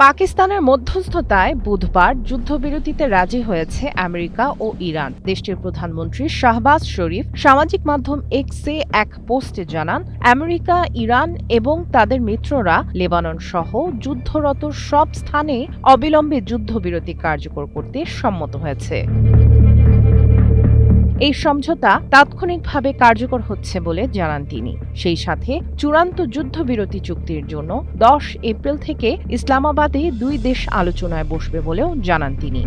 পাকিস্তানের মধ্যস্থতায় বুধবার যুদ্ধবিরতিতে রাজি হয়েছে আমেরিকা ও ইরান। দেশটির প্রধানমন্ত্রী শাহবাজ শরীফ সামাজিক মাধ্যম এক্সে এক পোস্টে জানান, আমেরিকা, ইরান এবং তাদের মিত্ররা লেবানন সহ যুদ্ধরত সব স্থানে অবিলম্বে যুদ্ধবিরতি কার্যকর করতে সম্মত হয়েছে। এই সমঝোতা তাৎক্ষণিকভাবে কার্যকর হচ্ছে বলে জানান তিনি। সেই সাথে চূড়ান্ত যুদ্ধবিরতি চুক্তির জন্য 10 এপ্রিল থেকে ইসলামাবাদে দুই দেশ আলোচনায় বসবে বলেও জানান তিনি।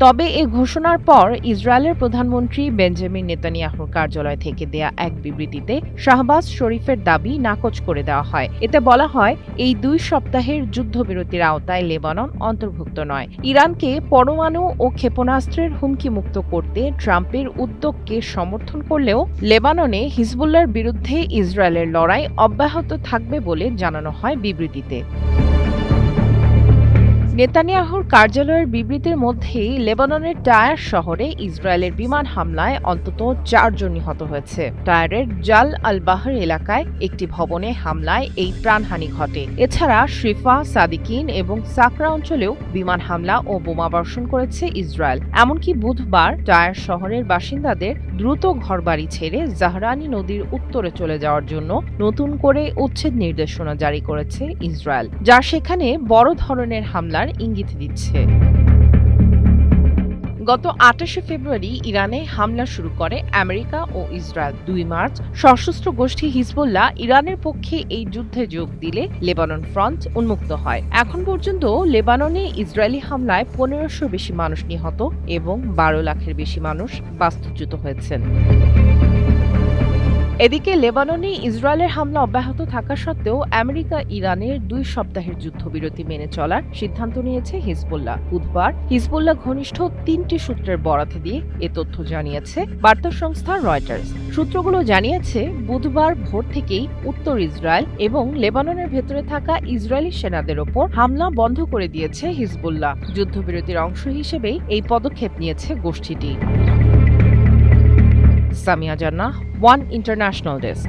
তবে এ ঘোষণার পর ইসরায়েলের প্রধানমন্ত্রী বেঞ্জামিন নেতানিয়াহুর কার্যালয় থেকে দেয়া এক বিবৃতিতে শাহবাজ শরীফের দাবি নাকচ করে দেওয়া হয়। এতে বলা হয়, এই 2 সপ্তাহের যুদ্ধবিরতির আওতায় লেবানন অন্তর্ভুক্ত নয়। ইরানকে পরমাণু ও ক্ষেপণাস্ত্রের হুমকি মুক্ত করতে ট্রাম্পের উদ্যোগকে সমর্থন করলেও লেবাননে হিজবুল্লাহর বিরুদ্ধে ইসরায়েলের লড়াই অব্যাহত থাকবে বলে জানানো হয় বিবৃতিতে। নেতানিয়াহুর কার্যালয়ের বিবৃতির মধ্যেই লেবাননের টায়ার শহরে ইসরায়েলের বিমান হামলায় অন্তত 4 জন নিহত হয়েছে। টায়ারের জাল আল বাহর এলাকায় একটি ভবনে হামলায় এই প্রাণহানি ঘটে। এছাড়া শ্রিফা, সাদিকিন এবং সাকরা অঞ্চলেও বিমান হামলা ও বোমাবর্ষণ করেছে ইসরায়েল। এমনকি বুধবার টায়ার শহরের বাসিন্দাদের দ্রুত ঘরবাড়ি ছেড়ে জাহরানি নদীর উত্তরে চলে যাওয়ার জন্য নতুন করে উচ্ছেদ নির্দেশনা জারি করেছে ইসরায়েল, যা সেখানে বড় ধরনের হামলার ইঙ্গিত দিচ্ছে। গত 28 ফেব্রুয়ারি ইরানে হামলা শুরু করে আমেরিকা ও ইসরায়েল। 2 মার্চ সশস্ত্র গোষ্ঠী হিজবুল্লাহ ইরানের পক্ষে এই যুদ্ধে যোগ দিলে লেবানন ফ্রন্ট উন্মুক্ত হয়। এখন পর্যন্ত লেবাননে ইসরায়েলি হামলায় 1500 বেশি মানুষ নিহত এবং 12 লাখের বেশি মানুষ বাস্তুচ্যুত হয়েছেন। এদিকে লেবাননে ইসরায়েলের হামলা অব্যাহত থাকা সত্ত্বেও আমেরিকা ইরানের 2 সপ্তাহের যুদ্ধবিরতি মেনে চলার সিদ্ধান্ত নিয়েছে হিজবুল্লাহ। বুধবার হিজবুল্লাহ ঘনিষ্ঠ 3টি সূত্রের বরাত দিয়ে এ তথ্য জানিয়েছে বার্তা সংস্থা রয়টার্স। সূত্রগুলো জানিয়েছে, বুধবার ভোর থেকেই উত্তর ইসরায়েল এবং লেবাননের ভেতরে থাকা ইসরায়েলি সেনাদের ওপর হামলা বন্ধ করে দিয়েছে হিজবুল্লাহ। যুদ্ধবিরতির অংশ হিসেবেই এই পদক্ষেপ নিয়েছে গোষ্ঠীটি। সামিয়া জান্নাহ, ওয়ান ইন্টারন্যাশনাল ডেস্ক।